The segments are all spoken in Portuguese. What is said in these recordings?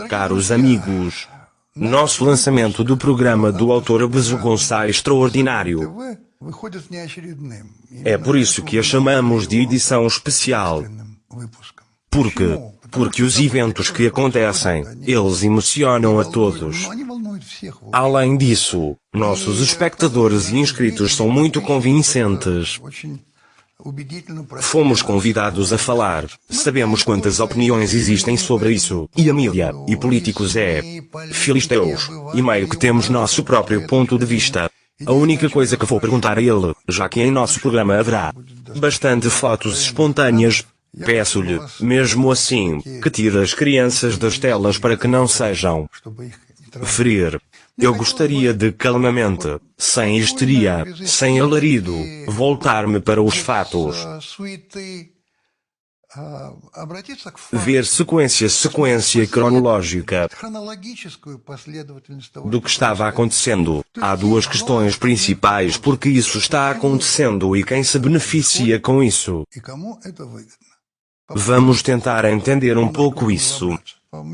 Caros amigos, nosso lançamento do programa do autor Bezugonça é extraordinário. É por isso que a chamamos de edição especial. Porque os eventos que acontecem, eles emocionam a todos. Além disso, nossos espectadores e inscritos são muito convincentes. Fomos convidados a falar, sabemos quantas opiniões existem sobre isso, e a mídia, e políticos filisteus, e meio que temos nosso próprio ponto de vista. A única coisa que vou perguntar a ele, já que em nosso programa haverá bastante fotos espontâneas, peço-lhe, mesmo assim, que tire as crianças das telas para que não sejam ferir. Eu gostaria de calmamente, sem histeria, sem alarido, voltar-me para os fatos. Ver sequência cronológica do que estava acontecendo. Há duas questões principais porque isso está acontecendo e quem se beneficia com isso. Vamos tentar entender um pouco isso.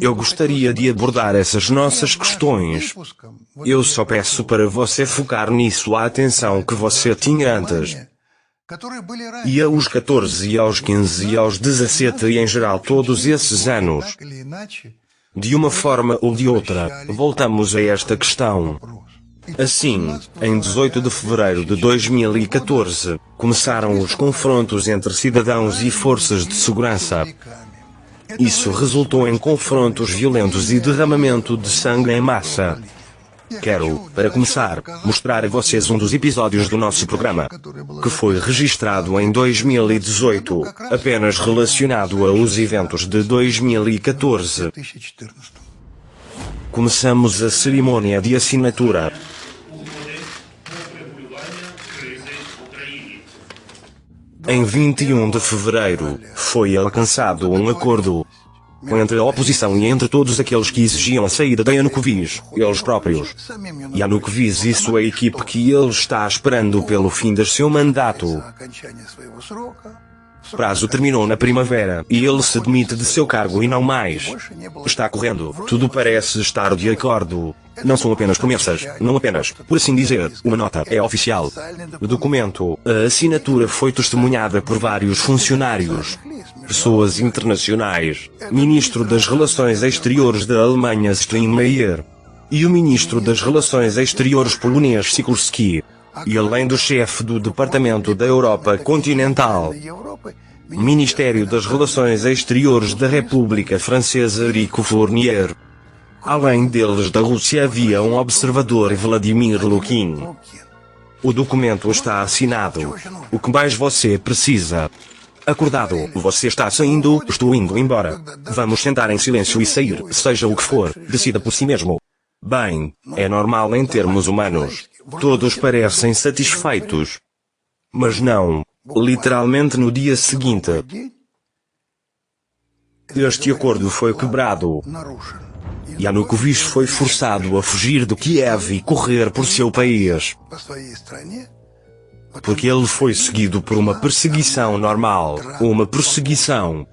Eu gostaria de abordar essas nossas questões. Eu só peço para você focar nisso a atenção que você tinha antes. E aos 14 e aos 15 e aos 17 e em geral todos esses anos. De uma forma ou de outra, voltamos a esta questão. Assim, em 18 de fevereiro de 2014, começaram os confrontos entre cidadãos e forças de segurança. Isso resultou em confrontos violentos e derramamento de sangue em massa. Quero, para começar, mostrar a vocês um dos episódios do nosso programa, que foi registrado em 2018, apenas relacionado aos eventos de 2014. Começamos a cerimônia de assinatura. Em 21 de fevereiro, foi alcançado um acordo entre a oposição e entre todos aqueles que exigiam a saída de Yanukovych, eles próprios. Yanukovych e sua equipe que ele está esperando pelo fim de seu mandato. O prazo terminou na primavera, e ele se demite de seu cargo e não mais. Está correndo, tudo parece estar de acordo. Não são apenas promessas, não apenas, por assim dizer, uma nota, é oficial. O documento, a assinatura foi testemunhada por vários funcionários, pessoas internacionais, Ministro das Relações Exteriores da Alemanha Steinmeier, e o Ministro das Relações Exteriores polonês Sikorski, e além do chefe do Departamento da Europa Continental, Ministério das Relações Exteriores da República Francesa Rico Fournier. Além deles da Rússia havia um observador Vladimir Lukin. O documento está assinado. O que mais você precisa? Acordado, você está saindo, estou indo embora. Vamos sentar em silêncio e sair, seja o que for, decida por si mesmo. Bem, é normal em termos humanos. Todos parecem satisfeitos. Mas não, literalmente no dia seguinte. Este acordo foi quebrado. Yanukovych foi forçado a fugir de Kiev e correr por seu país. Porque ele foi seguido por uma perseguição normal, uma perseguição.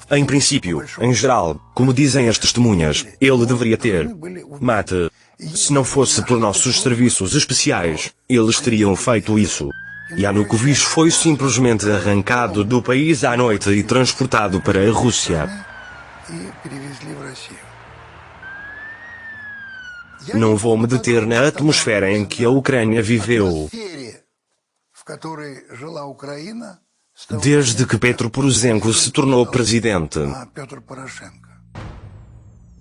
Em princípio, em geral, como dizem as testemunhas, ele deveria ter mate. Se não fosse por nossos serviços especiais, eles teriam feito isso. Yanukovych foi simplesmente arrancado do país à noite e transportado para a Rússia. Não vou me deter na atmosfera em que a Ucrânia viveu. Desde que Petro Poroshenko se tornou presidente.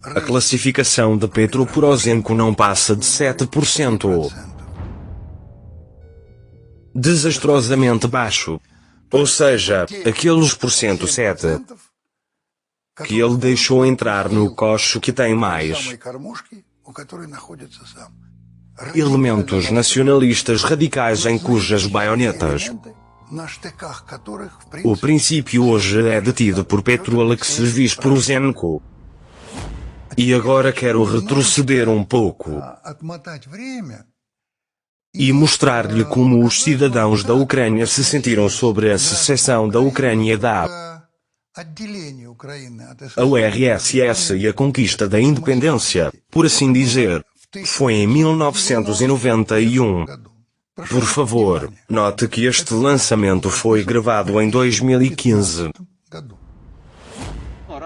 A classificação de Petro Poroshenko não passa de 7%. Desastrosamente baixo. Ou seja, aqueles por cento 7 que ele deixou entrar no coxo que tem mais elementos nacionalistas radicais em cujas baionetas o princípio hoje é detido por Petro Alexeyevich Poroshenko. E agora quero retroceder um pouco e mostrar-lhe como os cidadãos da Ucrânia se sentiram sobre a secessão da Ucrânia da A URSS e a conquista da independência, por assim dizer, foi em 1991. Por favor, note que este lançamento foi gravado em 2015.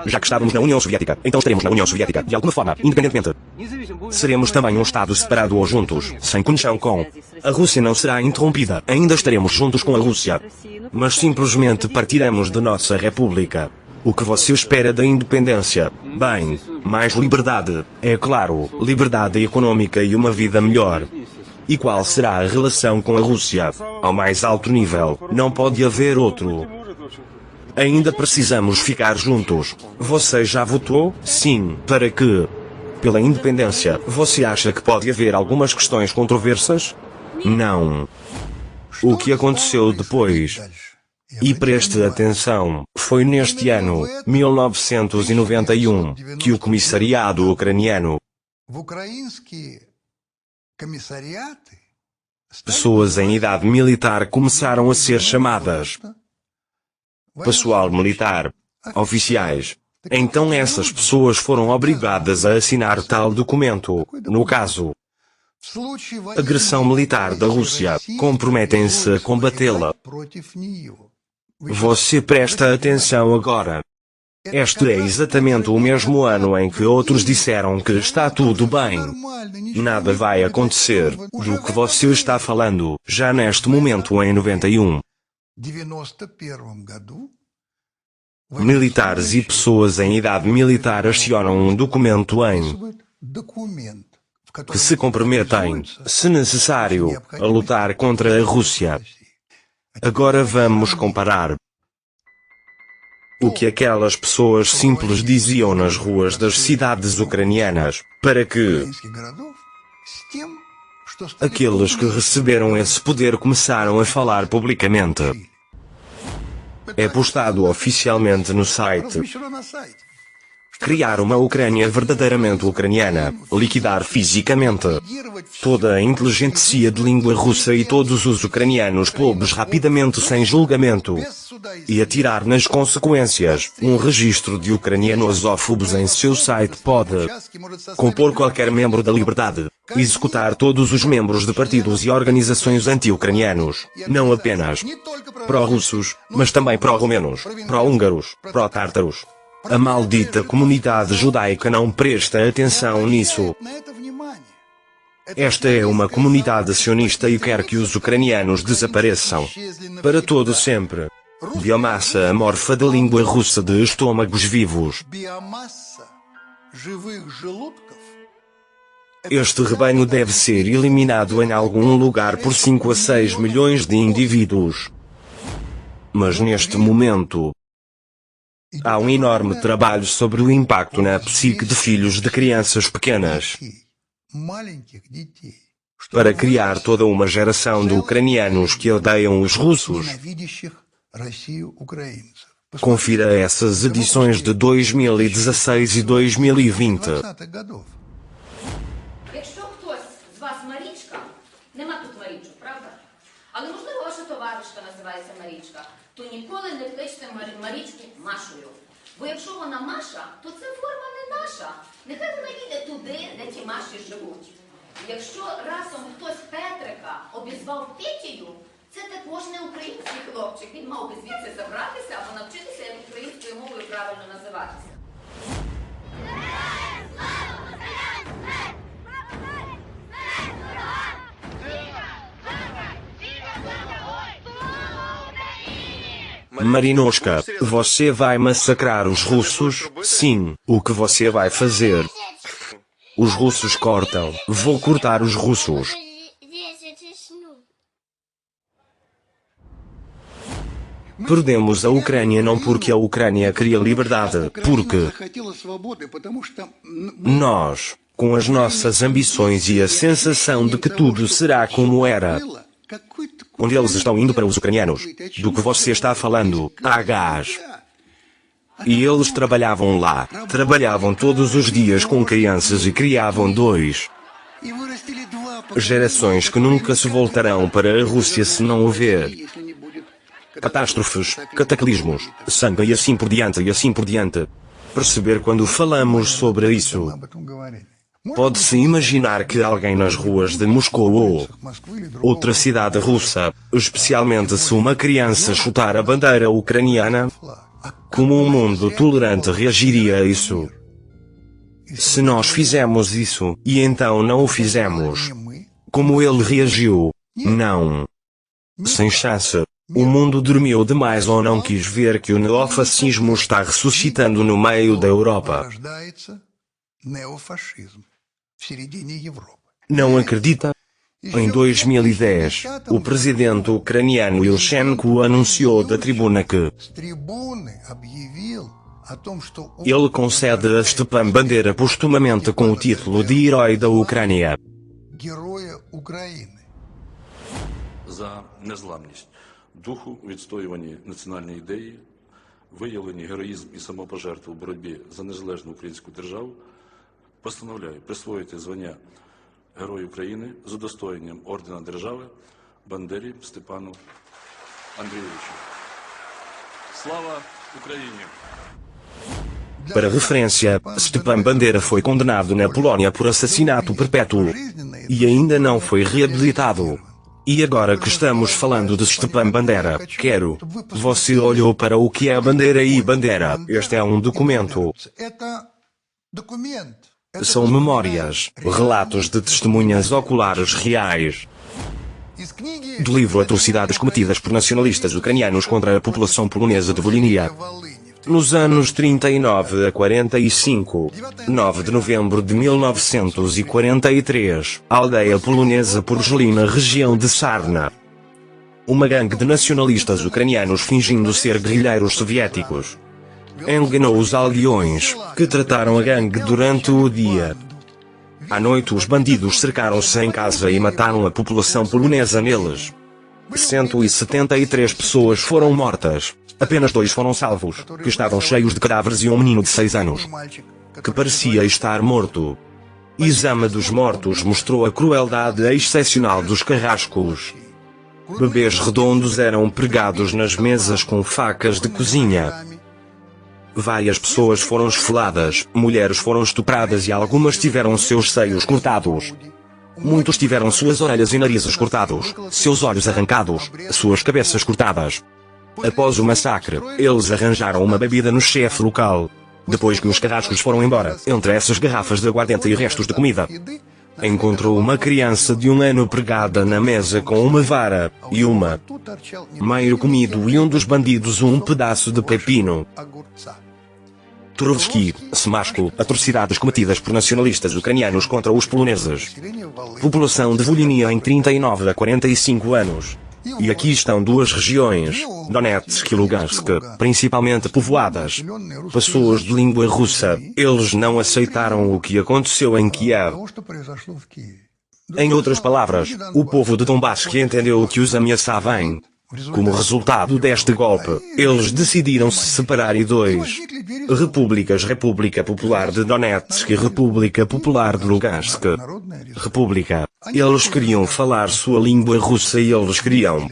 Já que estávamos na União Soviética, então estaremos na União Soviética, de alguma forma, independentemente. Seremos também um Estado separado ou juntos, sem conexão com. A Rússia não será interrompida, ainda estaremos juntos com a Rússia. Mas simplesmente partiremos de nossa república. O que você espera da independência? Bem, mais liberdade, é claro, liberdade econômica e uma vida melhor. E qual será a relação com a Rússia? Ao mais alto nível, não pode haver outro. Ainda precisamos ficar juntos. Você já votou? Sim. Para quê? Pela independência. Você acha que pode haver algumas questões controversas? Não. O que aconteceu depois? E preste atenção, foi neste ano, 1991, que o comissariado ucraniano, pessoas em idade militar começaram a ser chamadas. Pessoal militar, oficiais. Então essas pessoas foram obrigadas a assinar tal documento. No caso, agressão militar da Rússia, comprometem-se a combatê-la. Você presta atenção agora. Este é exatamente o mesmo ano em que outros disseram que está tudo bem. Nada vai acontecer, do que você está falando, já neste momento em 91. Militares e pessoas em idade militar acionam um documento em que se comprometem, se necessário, a lutar contra a Rússia. Agora vamos comparar o que aquelas pessoas simples diziam nas ruas das cidades ucranianas, para que aqueles que receberam esse poder começaram a falar publicamente. É postado oficialmente no site. Criar uma Ucrânia verdadeiramente ucraniana, liquidar fisicamente toda a inteligentsia de língua russa e todos os ucranianos pobres rapidamente sem julgamento, e atirar nas consequências. Um registro de ucranianos ofóbos em seu site pode compor qualquer membro da liberdade, executar todos os membros de partidos e organizações anti-ucranianos, não apenas pró-russos, mas também pró-romenos, pró-húngaros, pró-tártaros. A maldita comunidade judaica não presta atenção nisso. Esta é uma comunidade sionista e quer que os ucranianos desapareçam. Para todo sempre. Biomassa amorfa da língua russa de estômagos vivos. Este rebanho deve ser eliminado em algum lugar por 5 a 6 milhões de indivíduos. Mas neste momento, há um enorme trabalho sobre o impacto na psique de filhos de crianças pequenas, para criar toda uma geração de ucranianos que odeiam os russos. Confira essas edições de 2016 e 2020. Якщо хтось з вас Марічка, нема тут Марічок, правда? Але можливо ваша товаришка називається Марічка, то ніколи не кличте Марічку Машою. Бо якщо вона Маша, то це форма не наша. Нехай вона їде туди, де ті Маші живуть. Якщо разом хтось Петрика обізвав Петєю, це також не український хлопчик. Він мав би звідси забратися або навчитися, як українською мовою правильно називатися. Marinoshka, você vai massacrar os russos? Sim. O que você vai fazer? Os russos cortam. Vou cortar os russos. Perdemos a Ucrânia não porque a Ucrânia queria liberdade, porque nós, com as nossas ambições e a sensação de que tudo será como era, onde eles estão indo para os ucranianos, do que você está falando, há gás. E eles trabalhavam lá, trabalhavam todos os dias com crianças e criavam 2 gerações que nunca se voltarão para a Rússia se não houver catástrofes, cataclismos, sangue e assim por diante e assim por diante. Perceber quando falamos sobre isso. Pode-se imaginar que alguém nas ruas de Moscou ou outra cidade russa, especialmente se uma criança chutar a bandeira ucraniana, como um mundo tolerante reagiria a isso? Se nós fizemos isso, e então não o fizemos, como ele reagiu? Não. Sem chance. O mundo dormiu demais ou não quis ver que o neofascismo está ressuscitando no meio da Europa. Não acredita? Em 2010, o presidente ucraniano Yushchenko anunciou da tribuna que ele concede a Stepan Bandera postumamente com o título de Herói da Ucrânia. За незламність духу, відстоювані національні ідеї, виявлені героїзм і самопожертву в боротьбі за незалежну українську державу, постановляю присвоїти звання Герой України з удостоєнням ордена держави Бандері Степану Андрійовичу. Слава Україні! Para referência, Stepan Bandera foi condenado na Polónia por assassinato perpétuo e ainda não foi reabilitado. E agora que estamos falando de Stepan Bandera, quero. Você olhou para o que é a bandeira e Bandera. Este é um documento. São memórias, relatos de testemunhas oculares reais. Do livro Atrocidades cometidas por nacionalistas ucranianos contra a população polonesa de Volhynia. Nos anos 39 a 45, 9 de novembro de 1943, a aldeia polonesa Porgelina, região de Sarna. Uma gangue de nacionalistas ucranianos fingindo ser guerrilheiros soviéticos enganou os aldeões, que trataram a gangue durante o dia. À noite os bandidos cercaram-se em casa e mataram a população polonesa neles. 173 pessoas foram mortas. Apenas 2 foram salvos, que estavam cheios de cadáveres e um menino de 6 anos, que parecia estar morto. Exame dos mortos mostrou a crueldade excepcional dos carrascos. Bebês redondos eram pregados nas mesas com facas de cozinha. Várias pessoas foram esfoladas, mulheres foram estupradas e algumas tiveram seus seios cortados. Muitos tiveram suas orelhas e narizes cortados, seus olhos arrancados, suas cabeças cortadas. Após o massacre, eles arranjaram uma bebida no chefe local. Depois que os carrascos foram embora, entre essas garrafas de aguardente e restos de comida, encontrou uma criança de 1 ano pregada na mesa com uma vara, e uma meio comido e um dos bandidos um pedaço de pepino. Turovsky, Semasco, atrocidades cometidas por nacionalistas ucranianos contra os poloneses. População de Volhynia em 39 a 45 anos. E aqui estão 2 regiões, Donetsk e Lugansk, principalmente povoadas. Pessoas de língua russa, eles não aceitaram o que aconteceu em Kiev. Em outras palavras, o povo de Donbass que entendeu o que os ameaçava em. Como resultado deste golpe, eles decidiram se separar em 2 repúblicas: República Popular de Donetsk e República Popular de Lugansk. República. Eles queriam falar sua língua russa e eles queriam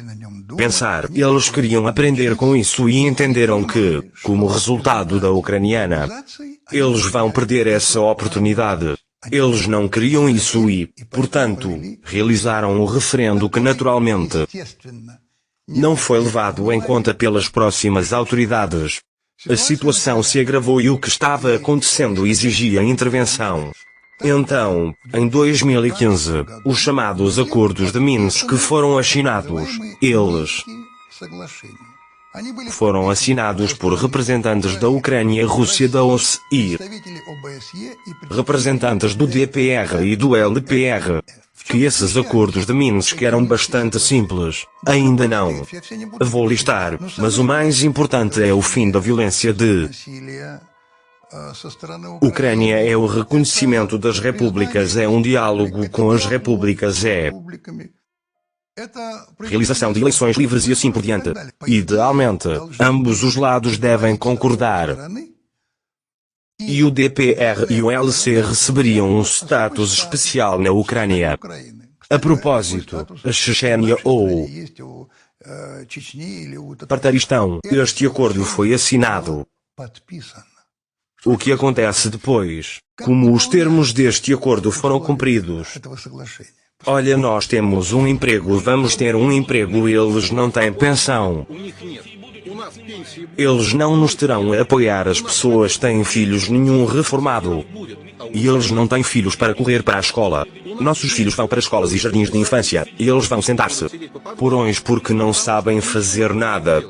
pensar, eles queriam aprender com isso e entenderam que, como resultado da ucraniana, eles vão perder essa oportunidade. Eles não queriam isso e, portanto, realizaram o referendo que naturalmente não foi levado em conta pelas próximas autoridades. A situação se agravou e o que estava acontecendo exigia intervenção. Então, em 2015, os chamados Acordos de Minsk foram assinados. Eles foram assinados por representantes da Ucrânia e Rússia da OSCE e representantes do DPR e do LPR. Que esses acordos de Minsk eram bastante simples. Ainda não vou listar, mas o mais importante é o fim da violência de Ucrânia, é o reconhecimento das repúblicas, é um diálogo com as repúblicas, é realização de eleições livres e assim por diante. Idealmente, ambos os lados devem concordar. E o DPR e o LC receberiam um status especial na Ucrânia. A propósito, a Chechênia ou Tartaristão. Este acordo foi assinado. O que acontece depois? Como os termos deste acordo foram cumpridos? Olha, nós temos um emprego, vamos ter um emprego, eles não têm pensão. Eles não nos terão a apoiar, as pessoas têm filhos, nenhum reformado. E eles não têm filhos para correr para a escola. Nossos filhos vão para escolas e jardins de infância, e eles vão sentar-se. Porões porque não sabem fazer nada.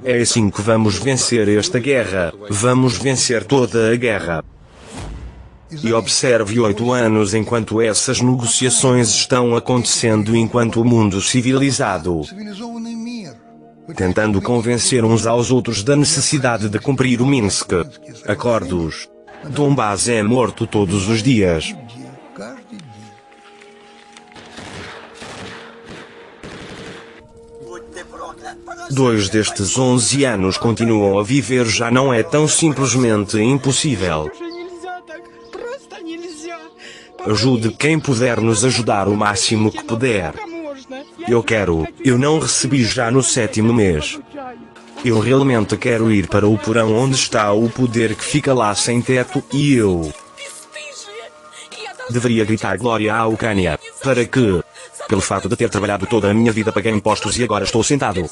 É assim que vamos vencer esta guerra, vamos vencer toda a guerra. E observe 8 anos enquanto essas negociações estão acontecendo, enquanto o mundo civilizado, tentando convencer uns aos outros da necessidade de cumprir o Minsk Acordos. Donbass é morto todos os dias. Dois destes 11 anos continuam a viver, já não é tão simplesmente impossível. Ajude quem puder nos ajudar o máximo que puder. Eu não recebi já no 7º mês. Eu realmente quero ir para o porão onde está o poder que fica lá sem teto, e eu deveria gritar glória à Ucrânia, para que, pelo fato de ter trabalhado toda a minha vida, paguei impostos e agora estou sentado.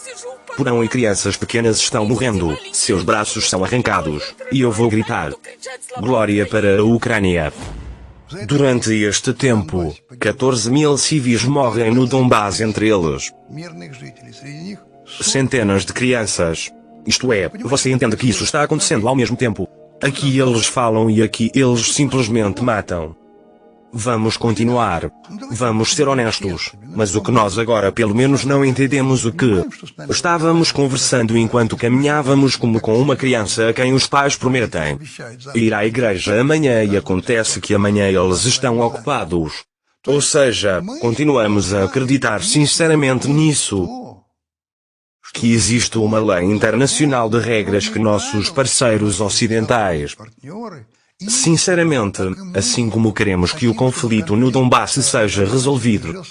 Porão e crianças pequenas estão morrendo, seus braços são arrancados, e eu vou gritar glória para a Ucrânia. Durante este tempo, 14.000 civis morrem no Donbass, entre eles centenas de crianças. Isto é, você entende que isso está acontecendo ao mesmo tempo. Aqui eles falam e aqui eles simplesmente matam. Vamos continuar. Vamos ser honestos. Mas o que nós agora pelo menos não entendemos o que estávamos conversando enquanto caminhávamos, como com uma criança a quem os pais prometem ir à igreja amanhã, e acontece que amanhã eles estão ocupados. Ou seja, continuamos a acreditar sinceramente nisso, que existe uma lei internacional de regras que nossos parceiros ocidentais, sinceramente, assim como queremos que o conflito no Donbass seja resolvido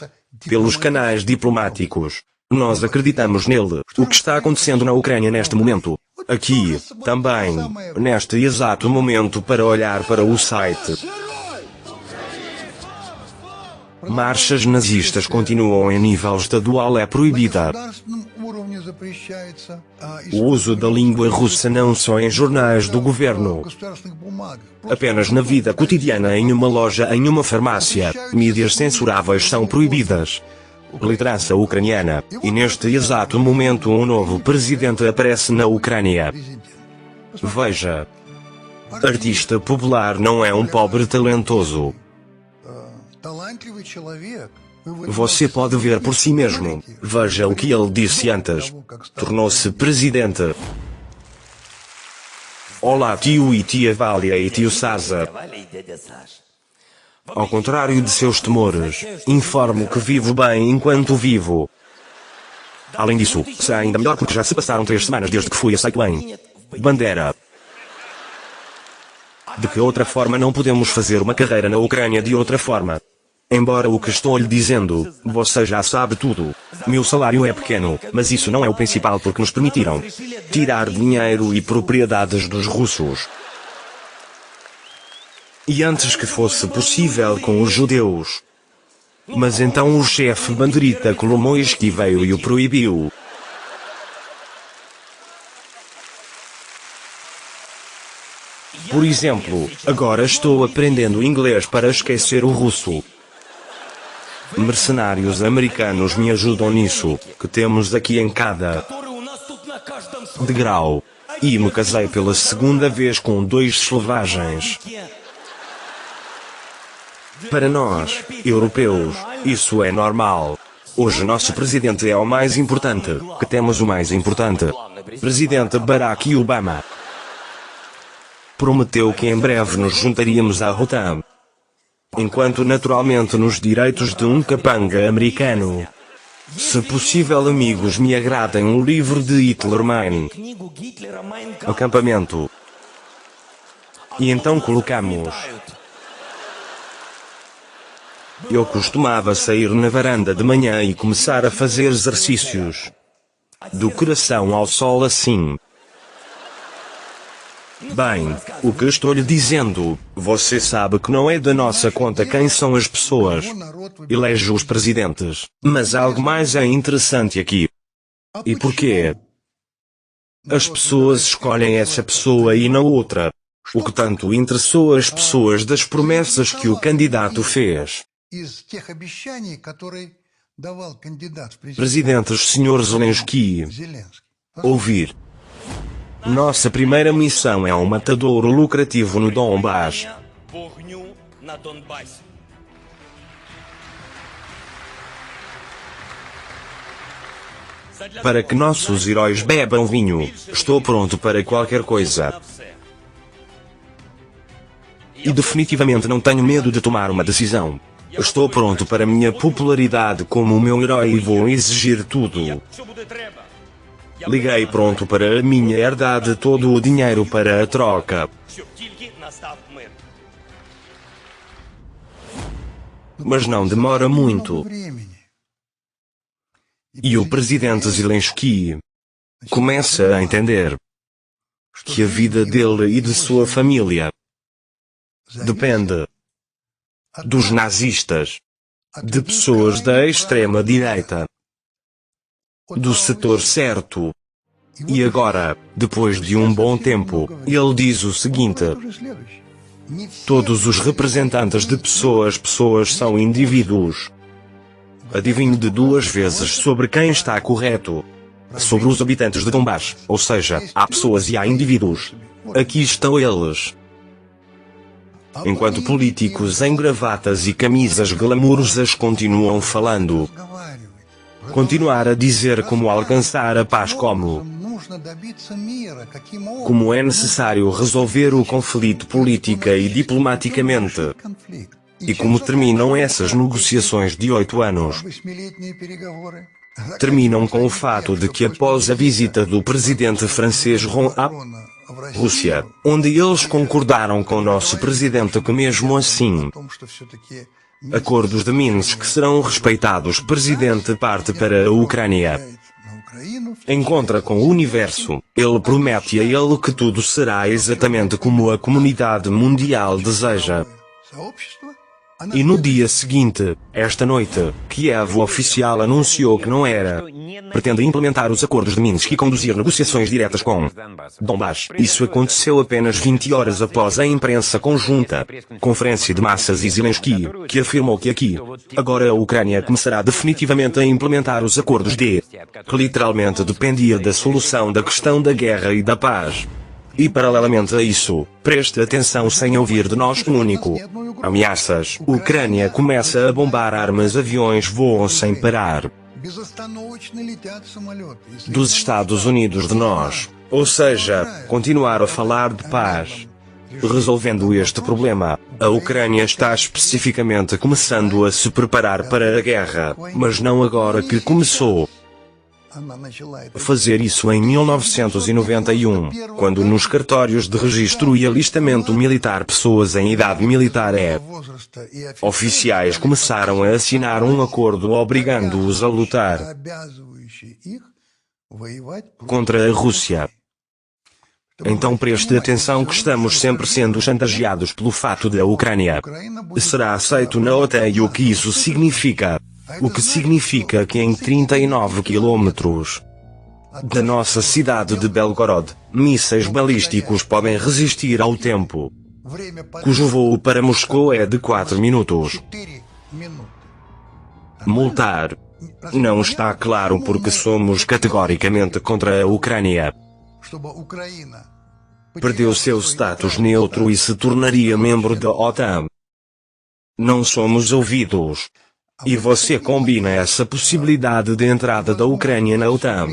pelos canais diplomáticos, nós acreditamos nele. O que está acontecendo na Ucrânia neste momento, aqui, também, neste exato momento, para olhar para o site. Marchas nazistas continuam em nível estadual, é proibida. O uso da língua russa não só em jornais do governo, apenas na vida cotidiana, em uma loja, em uma farmácia. Mídias censuráveis são proibidas. Liderança ucraniana. E neste exato momento um novo presidente aparece na Ucrânia. Veja. Artista popular não é um pobre talentoso. Você pode ver por si mesmo. Veja o que ele disse antes. Tornou-se presidente. Olá, tio e tia Vália e tio Sasa. Ao contrário de seus temores, informo que vivo bem enquanto vivo. Além disso, será ainda melhor porque já se passaram 3 semanas desde que fui aceito em Bandera. De que outra forma não podemos fazer uma carreira na Ucrânia de outra forma? Embora o que estou lhe dizendo, você já sabe tudo. Meu salário é pequeno, mas isso não é o principal, porque nos permitiram tirar dinheiro e propriedades dos russos. E antes que fosse possível com os judeus. Mas então o chefe banderita Kolomoisky veio e o proibiu. Por exemplo, agora estou aprendendo inglês para esquecer o russo. Mercenários americanos me ajudam nisso, que temos aqui em cada degrau. E me casei pela 2ª vez com 2 selvagens. Para nós, europeus, isso é normal. Hoje nosso presidente é o mais importante, que temos o mais importante. Presidente Barack Obama prometeu que em breve nos juntaríamos à OTAN. Enquanto naturalmente nos direitos de um capanga americano. Se possível, amigos, me agradem um livro de Hitler, Mein Acampamento. E então colocamos Eu costumava sair na varanda de manhã e começar a fazer exercícios. Do coração ao sol assim. Bem, o que estou lhe dizendo, você sabe que não é da nossa conta quem são as pessoas. Elege os presidentes. Mas algo mais é interessante aqui. E porquê? As pessoas escolhem essa pessoa e não outra. O que tanto interessou as pessoas das promessas que o candidato fez. Presidente Sr. Zelensky, ouvir. Nossa primeira missão é um matadouro lucrativo no Donbass. Para que nossos heróis bebam vinho, estou pronto para qualquer coisa. E definitivamente não tenho medo de tomar uma decisão. Estou pronto para minha popularidade como o meu herói e vou exigir tudo. Liguei pronto para a minha herdade todo o dinheiro para a troca. Mas não demora muito. E o presidente Zelensky começa a entender que a vida dele e de sua família depende dos nazistas, de pessoas da extrema-direita, do setor certo. E agora, depois de um bom tempo, ele diz o seguinte: todos os representantes de pessoas são indivíduos. Adivinhe de duas vezes sobre quem está correto. Sobre os habitantes de Donbass, ou seja, há pessoas e há indivíduos. Aqui estão eles. Enquanto políticos em gravatas e camisas glamourosas continuam falando. Continuar a dizer como alcançar a paz como é necessário resolver o conflito política e diplomaticamente. E como terminam essas negociações de 8 anos? Terminam com o fato de que após a visita do presidente francês à Rússia, onde eles concordaram com o nosso presidente que mesmo assim, acordos de Minsk serão respeitados. Presidente parte para a Ucrânia. Encontra com o universo. Ele promete a ele que tudo será exatamente como a comunidade mundial deseja. E no dia seguinte, esta noite, Kiev oficial anunciou que não era. Pretende implementar os acordos de Minsk e conduzir negociações diretas com Donbass. Isso aconteceu apenas 20 horas após a imprensa conjunta, conferência de massas e Zelensky, que afirmou que aqui, agora a Ucrânia começará definitivamente a implementar os acordos que literalmente dependia da solução da questão da guerra e da paz. E paralelamente a isso, preste atenção sem ouvir de nós um único. Ameaças. Ucrânia começa a bombar armas, aviões voam sem parar. Dos Estados Unidos de nós. Ou seja, continuar a falar de paz. Resolvendo este problema, a Ucrânia está especificamente começando a se preparar para a guerra, mas não agora que começou. Fazer isso em 1991, quando nos cartórios de registro e alistamento militar pessoas em idade militar oficiais começaram a assinar um acordo obrigando-os a lutar contra a Rússia. Então preste atenção que estamos sempre sendo chantageados pelo fato da Ucrânia será aceito na OTAN e o que isso significa. O que significa que em 39 quilômetros da nossa cidade de Belgorod, mísseis balísticos podem resistir ao tempo, cujo voo para Moscou é de 4 minutos. Multar. Não está claro porque somos categoricamente contra a Ucrânia. Perdeu seu status neutro e se tornaria membro da OTAN. Não somos ouvidos. E você combina essa possibilidade de entrada da Ucrânia na OTAN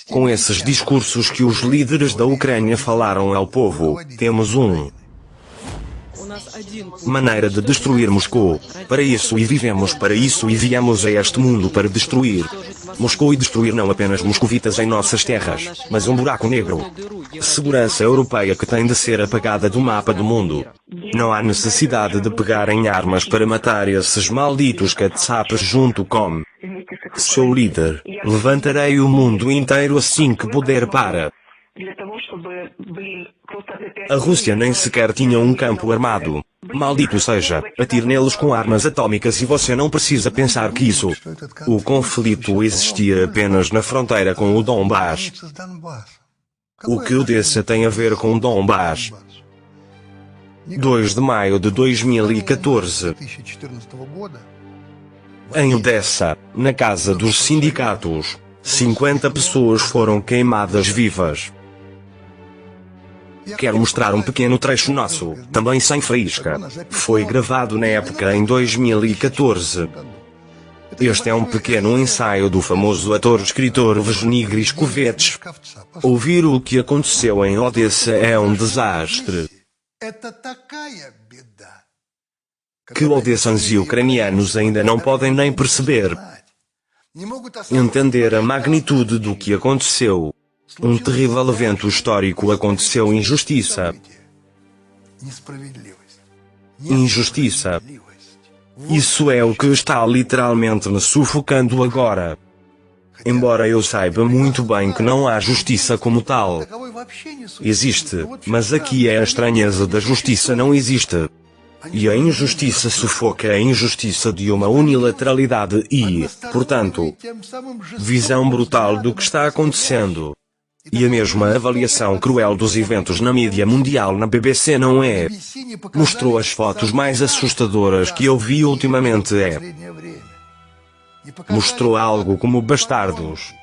com esses discursos que os líderes da Ucrânia falaram ao povo. Temos maneira de destruir Moscou. Para isso e vivemos para isso e viemos a este mundo para destruir Moscou e destruir não apenas moscovitas em nossas terras, mas um buraco negro. Segurança europeia que tem de ser apagada do mapa do mundo. Não há necessidade de pegar em armas para matar esses malditos caçapes junto com seu líder. Levantarei o mundo inteiro assim que puder para. A Rússia nem sequer tinha um campo armado. Maldito seja, atire neles com armas atômicas e você não precisa pensar que isso. O conflito existia apenas na fronteira com o Donbass. O que Odessa tem a ver com Donbass? 2 de maio de 2014. Em Odessa, na casa dos sindicatos, 50 pessoas foram queimadas vivas. Quero mostrar um pequeno trecho nosso, também sem faísca. Foi gravado na época em 2014. Este é um pequeno ensaio do famoso ator-escritor Evgeny Grishkovets. Ouvir o que aconteceu em Odessa é um desastre. Que odessanos e ucranianos ainda não podem nem perceber. Entender a magnitude do que aconteceu. Um terrível evento histórico aconteceu. Injustiça. Injustiça. Isso é o que está literalmente me sufocando agora. Embora eu saiba muito bem que não há justiça como tal. Existe, mas aqui é a estranheza da justiça não existe. E a injustiça sufoca a injustiça de uma unilateralidade e, portanto, visão brutal do que está acontecendo. E a mesma avaliação cruel dos eventos na mídia mundial na BBC não é. Mostrou as fotos mais assustadoras que eu vi ultimamente mostrou algo como Bastardos,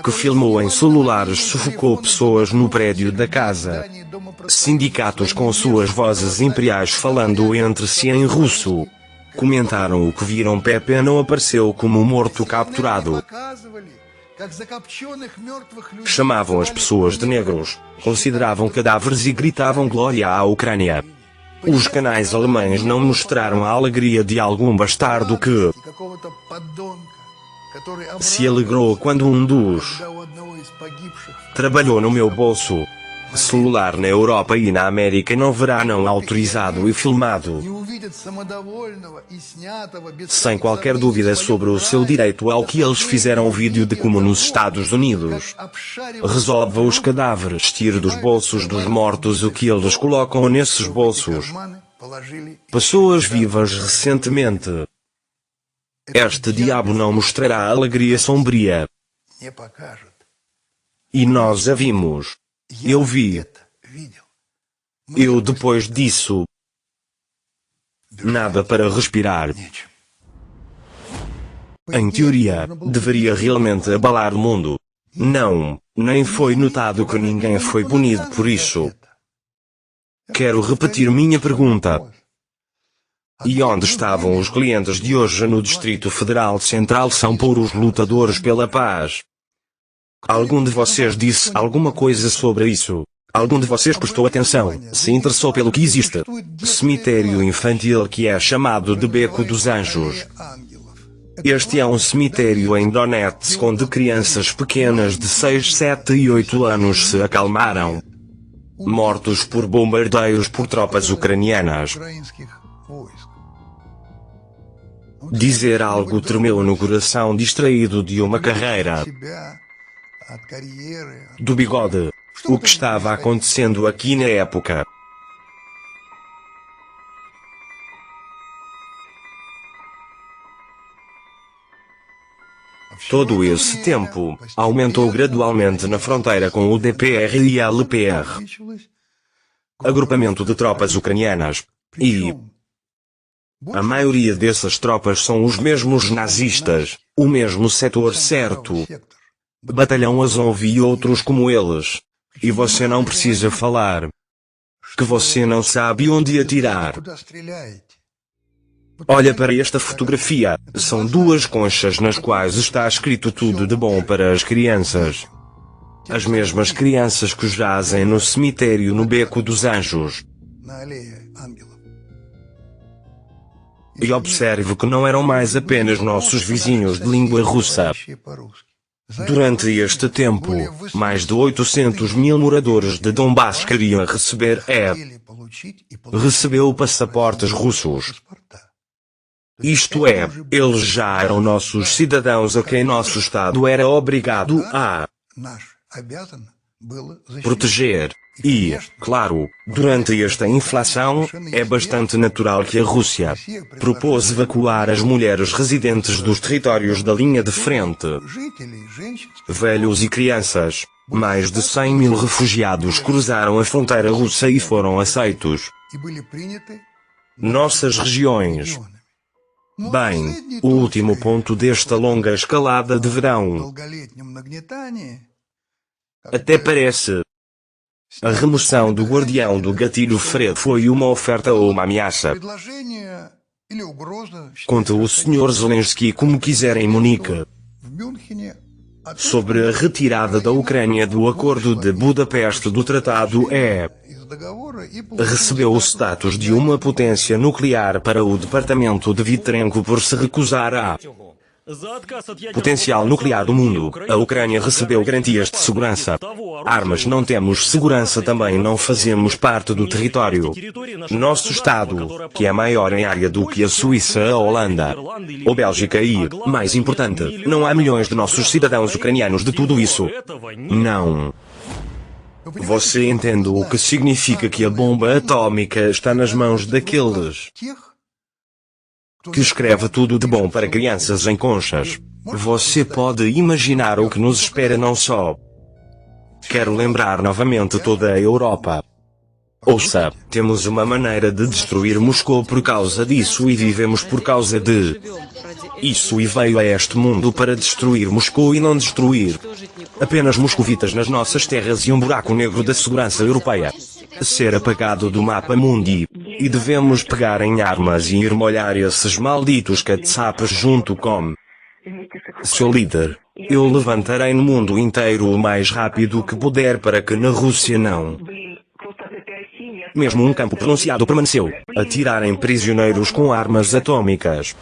que filmou em celulares, sufocou pessoas no prédio da casa. Sindicatos com suas vozes imperiais falando entre si em russo. Comentaram o que viram. Pepe não apareceu como morto capturado. Chamavam as pessoas de negros, consideravam cadáveres e gritavam glória à Ucrânia. Os canais alemães não mostraram a alegria de algum bastardo que se alegrou quando um dos trabalhou no meu bolso. Celular na Europa e na América não verá não autorizado e filmado. Sem qualquer dúvida sobre o seu direito ao que eles fizeram o vídeo de como nos Estados Unidos. Resolva os cadáveres, tire dos bolsos dos mortos o que eles colocam nesses bolsos. Pessoas vivas recentemente. Este diabo não mostrará alegria sombria. E nós a vimos. Eu vi. Eu depois disso. Nada para respirar. Em teoria, deveria realmente abalar o mundo. Não, nem foi notado que ninguém foi punido por isso. Quero repetir minha pergunta. E onde estavam os clientes de hoje no Distrito Federal Central? São puros lutadores pela paz. Algum de vocês disse alguma coisa sobre isso? Algum de vocês prestou atenção, se interessou pelo que existe? Cemitério infantil que é chamado de Beco dos Anjos. Este é um cemitério em Donetsk onde crianças pequenas de 6, 7 e 8 anos se acalmaram. Mortos por bombardeios por tropas ucranianas. Dizer algo tremeu no coração distraído de uma carreira. Do bigode. O que estava acontecendo aqui na época? Todo esse tempo, aumentou gradualmente na fronteira com o DPR e a LPR. Agrupamento de tropas ucranianas. E a maioria dessas tropas são os mesmos nazistas, o mesmo setor certo. Batalhão Azov e outros como eles. E você não precisa falar. Que você não sabe onde atirar. Olha para esta fotografia. São duas conchas nas quais está escrito tudo de bom para as crianças. As mesmas crianças que jazem no cemitério no Beco dos Anjos. E observe que não eram mais apenas nossos vizinhos de língua russa. Durante este tempo, mais de 800 mil moradores de Donbass queriam recebeu passaportes russos. Isto é, eles já eram nossos cidadãos a quem nosso Estado era obrigado a proteger. E, claro, durante esta inflação, é bastante natural que a Rússia propôs evacuar as mulheres residentes dos territórios da linha de frente. Velhos e crianças. Mais de 100 mil refugiados cruzaram a fronteira russa e foram aceitos. Nossas regiões. Bem, o último ponto desta longa escalada de verão. Até parece. A remoção do guardião do gatilho Fred foi uma oferta ou uma ameaça. Conta o Sr. Zelensky como quiser em Munique. Sobre a retirada da Ucrânia do Acordo de Budapeste do Tratado recebeu o status de uma potência nuclear para o departamento de Vitrenko por se recusar a potencial nuclear do mundo. A Ucrânia recebeu garantias de segurança. Armas não temos segurança também não fazemos parte do território. Nosso Estado, que é maior em área do que a Suíça, a Holanda, ou Bélgica e, mais importante, não há milhões de nossos cidadãos ucranianos de tudo isso. Não. Você entende o que significa que a bomba atômica está nas mãos daqueles que escreve tudo de bom para crianças em conchas. Você pode imaginar o que nos espera não só. Quero lembrar novamente toda a Europa. Ouça, temos uma maneira de destruir Moscou por causa disso e vivemos por causa de isso e veio a este mundo para destruir Moscou e não destruir apenas moscovitas nas nossas terras e um buraco negro da segurança europeia. Ser apagado do mapa mundi. E devemos pegar em armas e ir molhar esses malditos caçapes junto com seu líder. Eu levantarei no mundo inteiro o mais rápido que puder para que na Rússia não. Mesmo um campo pronunciado permaneceu. Atirarem prisioneiros com armas atômicas.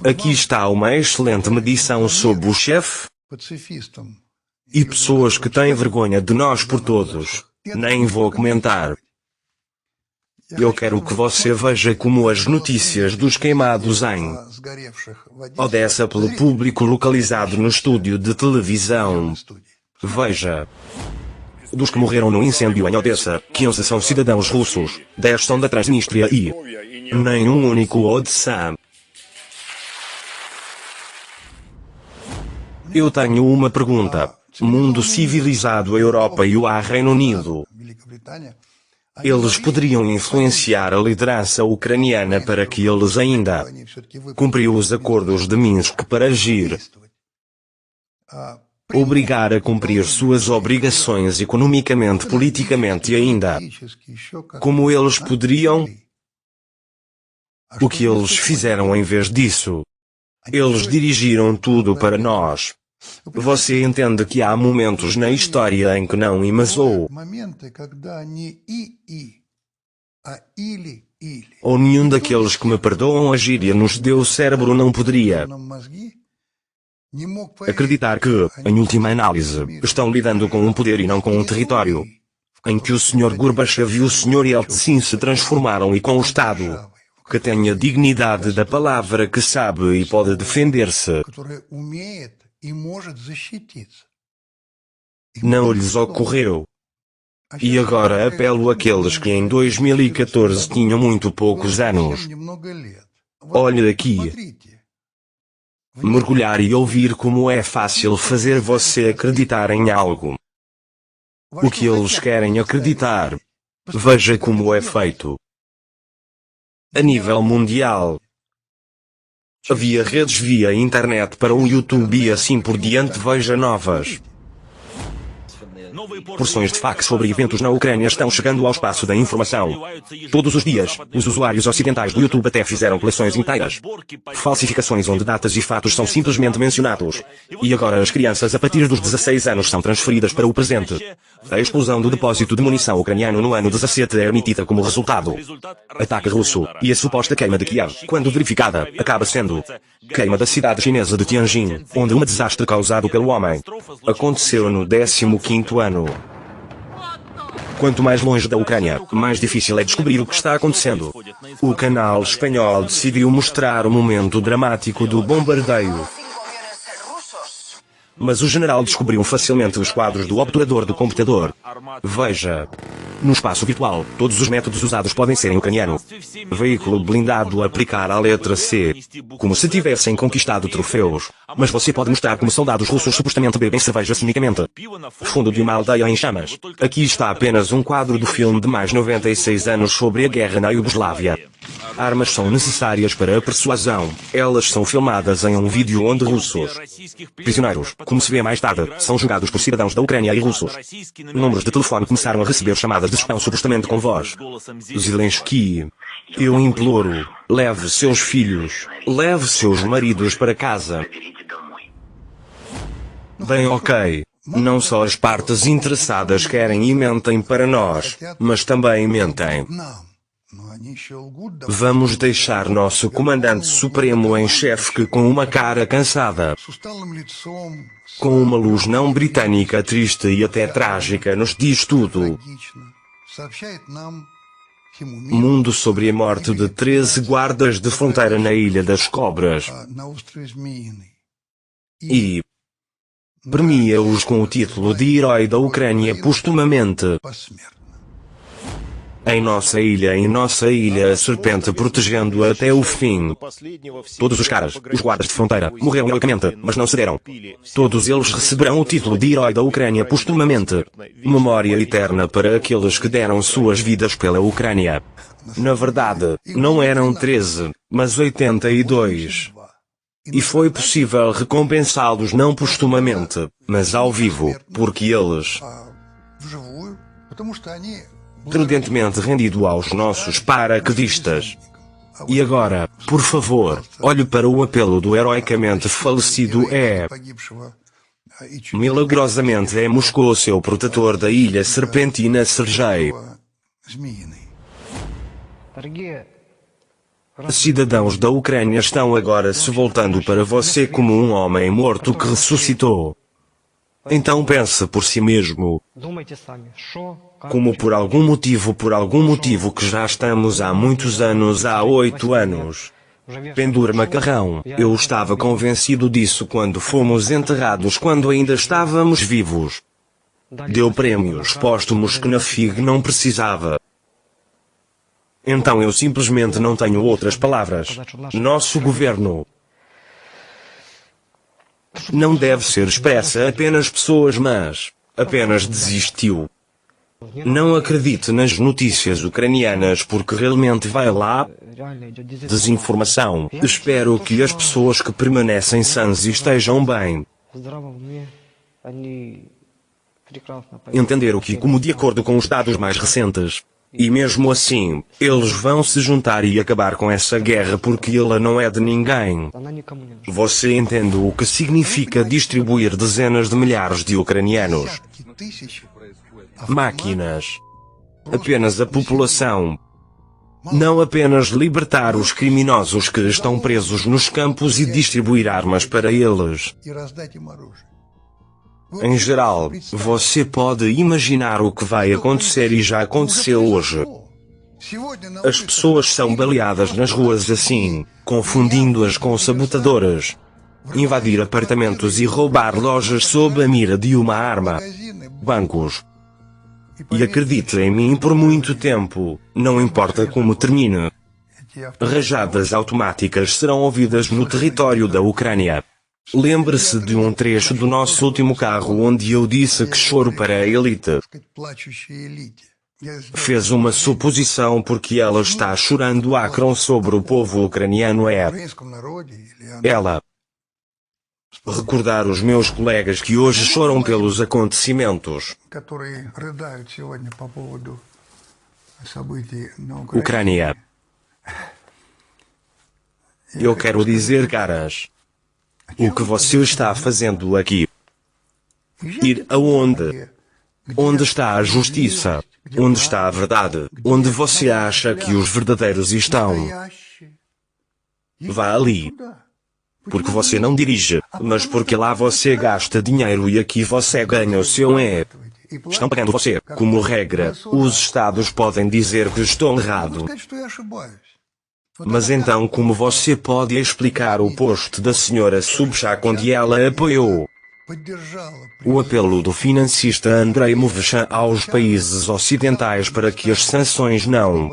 Aqui está uma excelente medição sob o chefe. E pessoas que têm vergonha de nós por todos. Nem vou comentar. Eu quero que você veja como as notícias dos queimados em Odessa pelo público localizado no estúdio de televisão. Veja. Dos que morreram no incêndio em Odessa, 15 são cidadãos russos, 10 são da Transnistria e nenhum único Odessa. Eu tenho uma pergunta. Mundo civilizado, a Europa e o Reino Unido. Eles poderiam influenciar a liderança ucraniana para que eles ainda cumpriam os acordos de Minsk para agir. Obrigar a cumprir suas obrigações economicamente, politicamente e ainda. Como eles poderiam? O que eles fizeram em vez disso? Eles dirigiram tudo para nós. Você entende que há momentos na história em que não ou ou nenhum daqueles que me perdoam a gíria nos deu o cérebro não poderia acreditar que, em última análise, estão lidando com um poder e não com um território, em que o Sr. Gorbachev e o Sr. Yeltsin se transformaram e com o Estado, que tem a dignidade da palavra que sabe e pode defender-se. Não lhes ocorreu. E agora apelo àqueles que em 2014 tinham muito poucos anos. Olhe aqui. Mergulhar e ouvir como é fácil fazer você acreditar em algo. O que eles querem acreditar. Veja como é feito. A nível mundial. Havia redes via internet para o YouTube e assim por diante. Veja novas Porções de fax sobre eventos na Ucrânia estão chegando ao espaço da informação. Todos os dias, os usuários ocidentais do YouTube até fizeram coleções inteiras. Falsificações onde datas e fatos são simplesmente mencionados. E agora as crianças a partir dos 16 anos são transferidas para o presente. A explosão do depósito de munição ucraniano no ano 17 é admitida como resultado. Ataque russo, e a suposta queima de Kiev, quando verificada, acaba sendo queima da cidade chinesa de Tianjin, onde um desastre causado pelo homem aconteceu no 15º ano. Quanto mais longe da Ucrânia, mais difícil é descobrir o que está acontecendo. O canal espanhol decidiu mostrar o momento dramático do bombardeio. Mas o general descobriu facilmente os quadros do obturador do computador. Veja. No espaço virtual, todos os métodos usados podem ser em ucraniano. Veículo blindado a aplicar a letra C. Como se tivessem conquistado troféus. Mas você pode mostrar como soldados russos supostamente bebem cerveja cinicamente. Fundo de uma aldeia em chamas. Aqui está apenas um quadro do filme de mais 96 anos sobre a guerra na Iugoslávia. Armas são necessárias para a persuasão. Elas são filmadas em um vídeo onde russos prisioneiros, como se vê mais tarde, são julgados por cidadãos da Ucrânia e russos. Números de telefone começaram a receber chamadas de spam supostamente com voz. Zelensky, eu imploro, leve seus filhos, leve seus maridos para casa. Bem, ok. Não só as partes interessadas querem e mentem para nós, mas também mentem. Vamos deixar nosso comandante supremo em chefe com uma cara cansada, com uma luz não britânica triste e até trágica nos diz tudo. Mundo sobre a morte de 13 guardas de fronteira na Ilha das Cobras. E premia-os com o título de Herói da Ucrânia postumamente. Em nossa ilha, a serpente protegendo até o fim. Todos os caras, os guardas de fronteira, morreram heroicamente, mas não cederam. Todos eles receberão o título de Herói da Ucrânia postumamente. Memória eterna para aqueles que deram suas vidas pela Ucrânia. Na verdade, não eram 13, mas 82. E foi possível recompensá-los não postumamente, mas ao vivo, porque eles prudentemente rendido aos nossos paraquedistas. E agora, por favor, olhe para o apelo do heroicamente falecido milagrosamente é Moscou seu protetor da ilha serpentina Sergei. Cidadãos da Ucrânia estão agora se voltando para você como um homem morto que ressuscitou. Então pense por si mesmo. Como por algum motivo que já estamos há muitos anos, há 8 anos. Pendura macarrão, eu estava convencido disso quando fomos enterrados, quando ainda estávamos vivos. Deu prêmios póstumos que na FIG não precisava. Então eu simplesmente não tenho outras palavras. Nosso governo não deve ser expressa a apenas pessoas, mas apenas desistiu. Não acredite nas notícias ucranianas porque realmente vai lá desinformação. Espero que as pessoas que permanecem sãs estejam bem. Entenderam que, como de acordo com os dados mais recentes, e mesmo assim, eles vão se juntar e acabar com essa guerra porque ela não é de ninguém. Você entende o que significa distribuir dezenas de milhares de ucranianos? Máquinas. Apenas a população. Não apenas libertar os criminosos que estão presos nos campos e distribuir armas para eles. Em geral, você pode imaginar o que vai acontecer e já aconteceu hoje. As pessoas são baleadas nas ruas assim, confundindo-as com sabotadoras. Invadir apartamentos e roubar lojas sob a mira de uma arma. Bancos. E acredite em mim por muito tempo, não importa como termine. Rajadas automáticas serão ouvidas no território da Ucrânia. Lembre-se de um trecho do nosso último carro onde eu disse que choro para a elite. Fez uma suposição porque ela está chorando acrom sobre o povo ucraniano Ela recordar os meus colegas que hoje choram pelos acontecimentos. которые рыдают сегодня по поводу событий на Украине. Ucrânia. Eu quero dizer, caras, o que você está fazendo aqui? Ir aonde? Onde está a justiça? Onde está a verdade? Onde você acha que os verdadeiros estão? Vá ali. Porque você não dirige, mas porque lá você gasta dinheiro e aqui você ganha o seu Estão pagando você. Como regra, os Estados podem dizer que estou errado. Mas então como você pode explicar o post da senhora Sobchak onde ela apoiou o apelo do financista Andrei Movchan aos países ocidentais para que as sanções não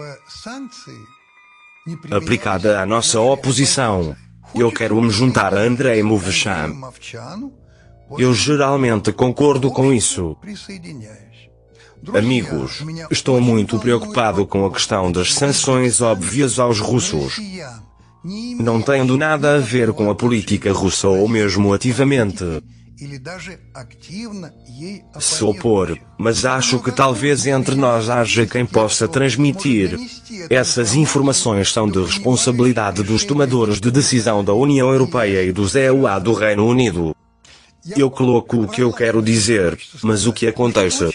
aplicada à nossa oposição? Eu quero me juntar a Andrei Movchan. Eu geralmente concordo com isso. Amigos, estou muito preocupado com a questão das sanções óbvias aos russos. Não tendo nada a ver com a política russa ou mesmo ativamente se opor, mas acho que talvez entre nós haja quem possa transmitir. Essas informações são de responsabilidade dos tomadores de decisão da União Europeia e dos EUA do Reino Unido. Eu coloco o que eu quero dizer, mas o que acontece?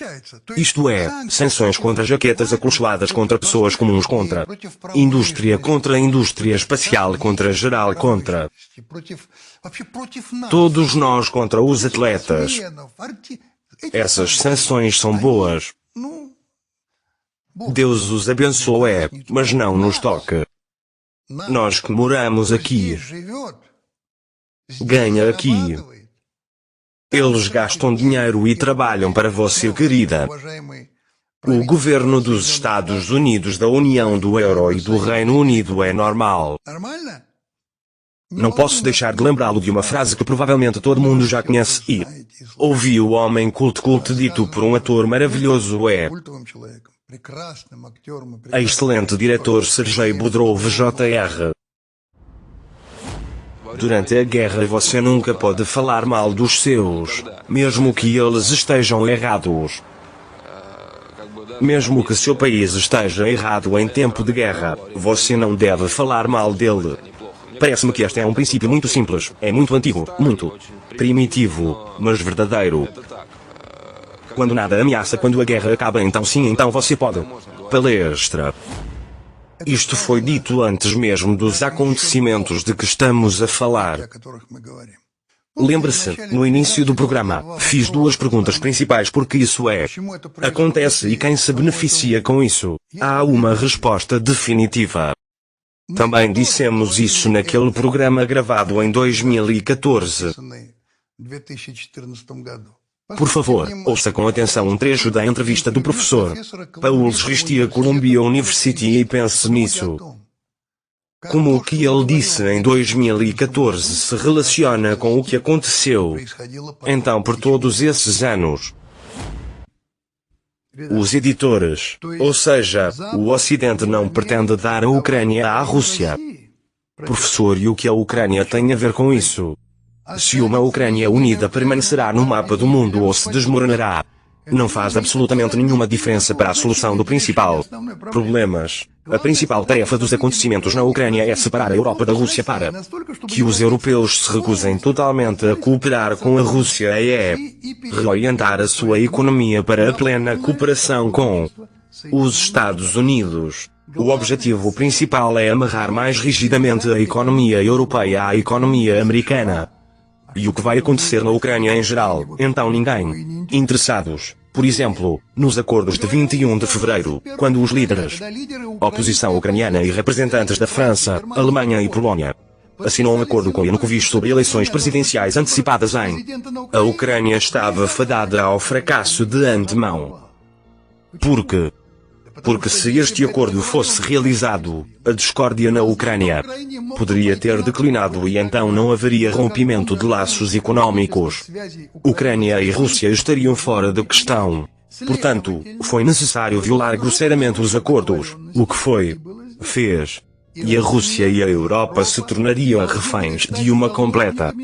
Isto é, sanções contra jaquetas acolchoadas contra pessoas comuns contra indústria espacial contra geral contra todos nós contra os atletas. Essas sanções são boas. Deus os abençoe, mas não nos toque. Nós que moramos aqui, ganha aqui. Eles gastam dinheiro e trabalham para você, querida. O governo dos Estados Unidos, da União do Euro e do Reino Unido é normal. Não posso deixar de lembrá-lo de uma frase que provavelmente todo mundo já conhece e ouvi o homem cult dito por um ator maravilhoso a excelente diretor Sergei Bodrov Jr. Durante a guerra você nunca pode falar mal dos seus, mesmo que eles estejam errados. Mesmo que seu país esteja errado em tempo de guerra, você não deve falar mal dele. Parece-me que este é um princípio muito simples, é muito antigo, muito primitivo, mas verdadeiro. Quando nada ameaça, quando a guerra acaba, então sim, então você pode. Palestra. Isto foi dito antes mesmo dos acontecimentos de que estamos a falar. Lembre-se, no início do programa, fiz duas perguntas principais porque isso acontece e quem se beneficia com isso. Há uma resposta definitiva. Também dissemos isso naquele programa gravado em 2014. Por favor, ouça com atenção um trecho da entrevista do professor Paul Sristy à Columbia University e pense nisso. Como o que ele disse em 2014 se relaciona com o que aconteceu então por todos esses anos. Os editores, ou seja, o Ocidente não pretende dar a Ucrânia à Rússia. Professor, e o que a Ucrânia tem a ver com isso? Se uma Ucrânia unida permanecerá no mapa do mundo ou se desmoronará, não faz absolutamente nenhuma diferença para a solução do principal problemas. A principal tarefa dos acontecimentos na Ucrânia é separar a Europa da Rússia para que os europeus se recusem totalmente a cooperar com a Rússia e reorientar a sua economia para a plena cooperação com os Estados Unidos. O objetivo principal é amarrar mais rigidamente a economia europeia à economia americana. E o que vai acontecer na Ucrânia em geral, então ninguém interessados, por exemplo, nos acordos de 21 de fevereiro, quando os líderes, oposição ucraniana e representantes da França, Alemanha e Polónia, assinou um acordo com Yanukovych sobre eleições presidenciais antecipadas a Ucrânia estava fadada ao fracasso de antemão. Porque se este acordo fosse realizado, a discórdia na Ucrânia poderia ter declinado e então não haveria rompimento de laços econômicos. Ucrânia e Rússia estariam fora da questão. Portanto, foi necessário violar grosseiramente os acordos, o que fez. e a Rússia e a Europa se tornariam reféns de uma completa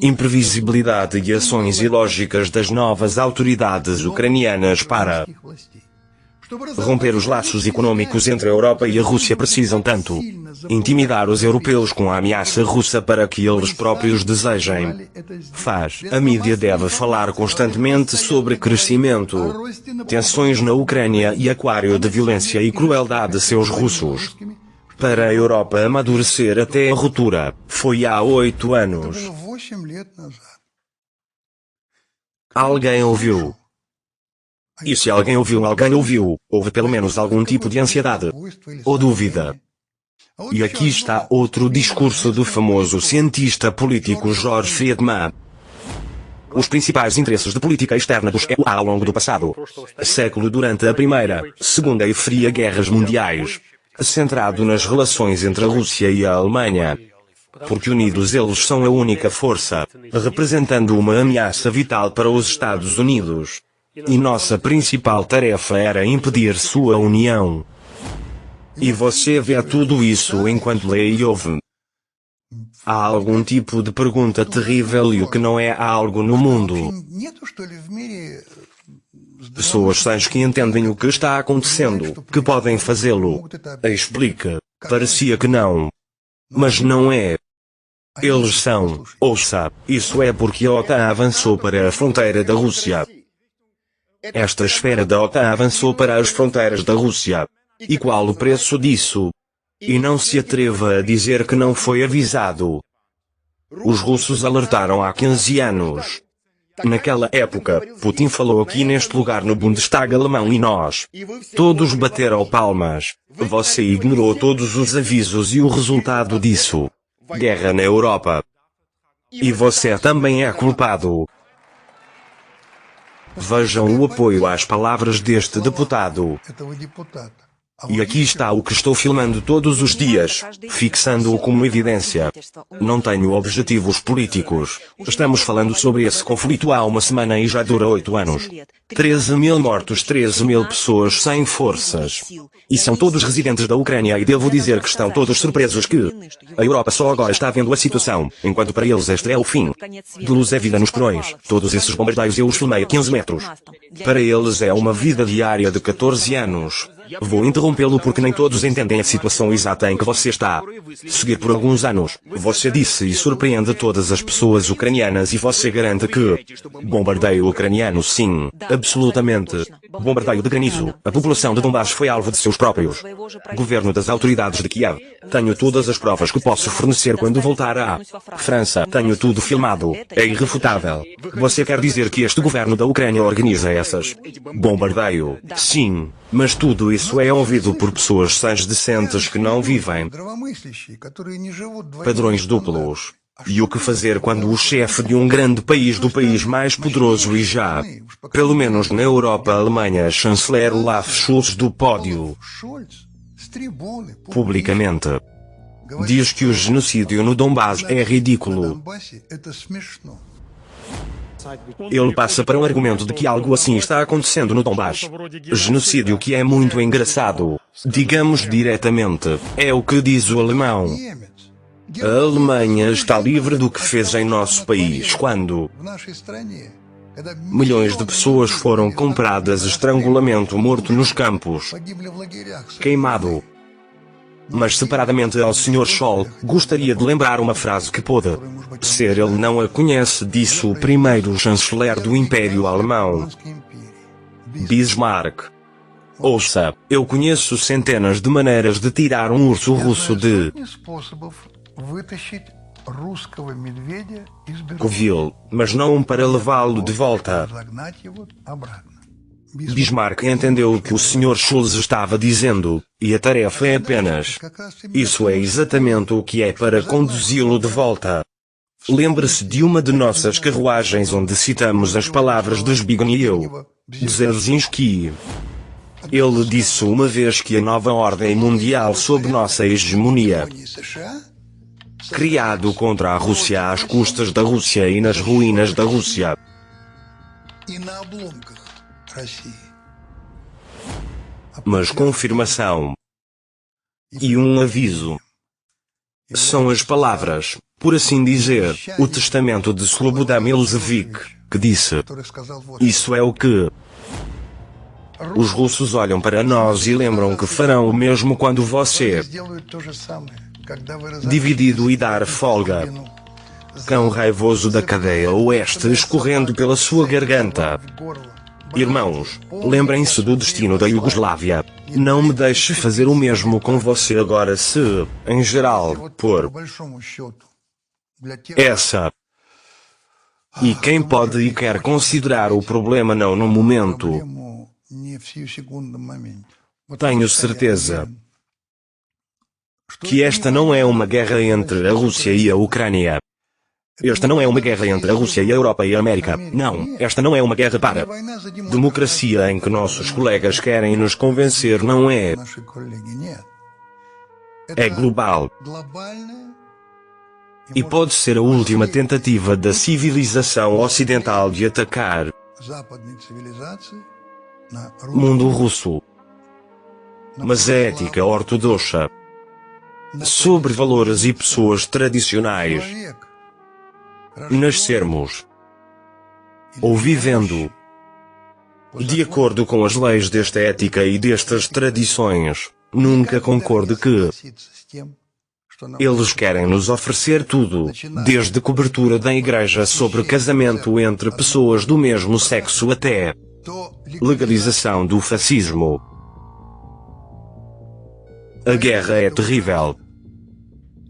imprevisibilidade e ações ilógicas das novas autoridades ucranianas para romper os laços econômicos entre a Europa e a Rússia. Precisam tanto intimidar os europeus com a ameaça russa para que eles próprios desejem. A mídia deve falar constantemente sobre crescimento, tensões na Ucrânia e aquário de violência e crueldade de seus russos. Para a Europa amadurecer até a ruptura, foi há 8 anos. Alguém ouviu. E se alguém ouviu, houve pelo menos algum tipo de ansiedade ou dúvida. E aqui está outro discurso do famoso cientista político George Friedman. Os principais interesses de política externa dos EU ao longo do passado século durante a Primeira, Segunda e Fria Guerras Mundiais, centrado nas relações entre a Rússia e a Alemanha. Porque unidos eles são a única força, representando uma ameaça vital para os Estados Unidos. E nossa principal tarefa era impedir sua união. E você vê tudo isso enquanto lê e ouve. Há algum tipo de pergunta terrível e o que não é algo no mundo. Pessoas sãs que entendem o que está acontecendo, que podem fazê-lo. Explica. Parecia que não. Mas não é. Eles são. Ouça, isso é porque a OTAN avançou para a fronteira da Rússia. Esta esfera da OTAN avançou para as fronteiras da Rússia. E qual o preço disso? E não se atreva a dizer que não foi avisado. Os russos alertaram há 15 anos. Naquela época, Putin falou aqui neste lugar no Bundestag alemão e nós todos bateram palmas. Você ignorou todos os avisos e o resultado disso: guerra na Europa. E você também é culpado. Vejam o apoio às palavras deste deputado. E aqui está o que estou filmando todos os dias, fixando-o como evidência. Não tenho objetivos políticos. Estamos falando sobre esse conflito há uma semana e já dura 8 anos. 13 mil mortos, 13 mil pessoas sem forças. E são todos residentes da Ucrânia e devo dizer que estão todos surpresos que a Europa só agora está vendo a situação, enquanto para eles este é o fim. De luz é vida nos porões. Todos esses bombardeios eu os filmei a 15 metros. Para eles é uma vida diária de 14 anos. Vou interrompê-lo porque nem todos entendem a situação exata em que você está. Seguir por alguns anos, você disse e surpreende todas as pessoas ucranianas e você garante que bombardeio ucraniano sim, absolutamente. Bombardeio de granizo. A população de Donbass foi alvo de seus próprios. Governo das autoridades de Kiev. Tenho todas as provas que posso fornecer quando voltar à França. Tenho tudo filmado. É irrefutável. Você quer dizer que este governo da Ucrânia organiza essas bombardeio? Sim. Mas tudo isso é ouvido por pessoas sãs decentes que não vivem padrões duplos. E o que fazer quando o chefe de um grande país, do país mais poderoso e já, pelo menos na Europa, a Alemanha, chanceler Olaf Scholz do pódio, publicamente, diz que o genocídio no Donbass é ridículo. Ele passa para um argumento de que algo assim está acontecendo no Donbass. Genocídio que é muito engraçado. Digamos diretamente, é o que diz o alemão. A Alemanha está livre do que fez em nosso país quando milhões de pessoas foram compradas, estrangulamento, morto nos campos, queimado. Mas separadamente ao Sr. Scholl, gostaria de lembrar uma frase que pode ser ele não a conhece, disse o primeiro chanceler do Império Alemão, Bismarck. Ouça, eu conheço centenas de maneiras de tirar um urso russo de covil, mas não para levá-lo de volta. Bismarck entendeu o que o Sr. Scholz estava dizendo, e a tarefa é apenas. Isso é exatamente o que é para conduzi-lo de volta. Lembre-se de uma de nossas carruagens onde citamos as palavras de Zbigniew Brzezinski. Ele disse uma vez que a nova ordem mundial sob nossa hegemonia, criado contra a Rússia às custas da Rússia e nas ruínas da Rússia, mas confirmação. e um aviso. São as palavras, por assim dizer, o testamento de Slobodan Milosevic, que disse: isso é o que os russos olham para nós e lembram que farão o mesmo quando você dividido e dar folga. Cão raivoso da cadeia oeste escorrendo pela sua garganta. Irmãos, lembrem-se do destino da Iugoslávia. Não me deixe fazer o mesmo com você agora se, em geral, por essa. E quem pode e quer considerar o problema não no momento, tenho certeza que esta não é uma guerra entre a Rússia e a Ucrânia. Esta não é uma guerra entre a Rússia e a Europa e a América. Não, esta não é uma guerra para democracia em que nossos colegas querem nos convencer, não é. É global. E pode ser a última tentativa da civilização ocidental de atacar o mundo russo. Mas a ética ortodoxa sobre valores e pessoas tradicionais, nascermos ou vivendo de acordo com as leis desta ética e destas tradições, nunca concorde que eles querem nos oferecer tudo, desde cobertura da igreja sobre casamento entre pessoas do mesmo sexo até legalização do fascismo. A guerra é terrível.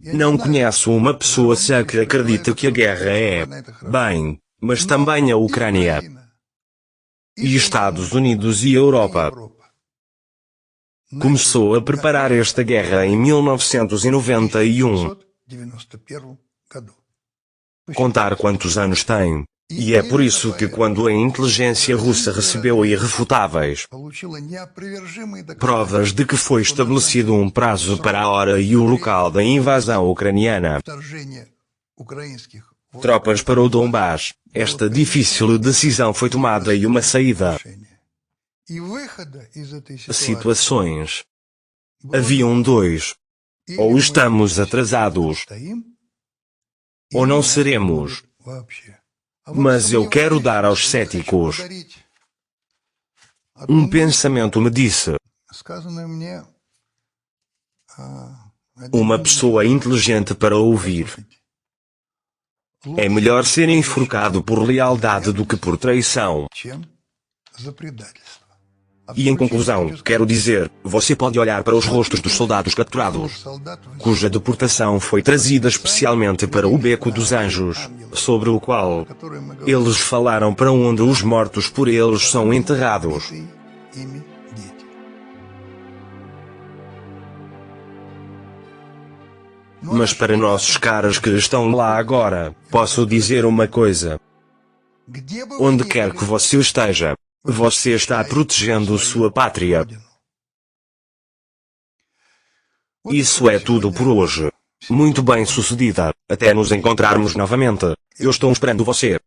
Não conheço uma pessoa sã que acredita que a guerra é bem, mas também a Ucrânia e Estados Unidos e a Europa começou a preparar esta guerra em 1991. Contar quantos anos tem. E é por isso que quando a inteligência russa recebeu irrefutáveis provas de que foi estabelecido um prazo para a hora e o local da invasão ucraniana, tropas para o Donbás, esta difícil decisão foi tomada e uma saída. Situações. Haviam dois. Ou estamos atrasados, ou não seremos. Mas eu quero dar aos céticos um pensamento me disse. Uma pessoa inteligente para ouvir. É melhor ser enforcado por lealdade do que por traição. E em conclusão, quero dizer, você pode olhar para os rostos dos soldados capturados, cuja deportação foi trazida especialmente para o Beco dos Anjos, sobre o qual eles falaram para onde os mortos por eles são enterrados. Mas para nossos caras que estão lá agora, posso dizer uma coisa. Onde quer que você esteja, você está protegendo sua pátria. Isso é tudo por hoje. Muito bem sucedida. Até nos encontrarmos novamente. Eu estou esperando você.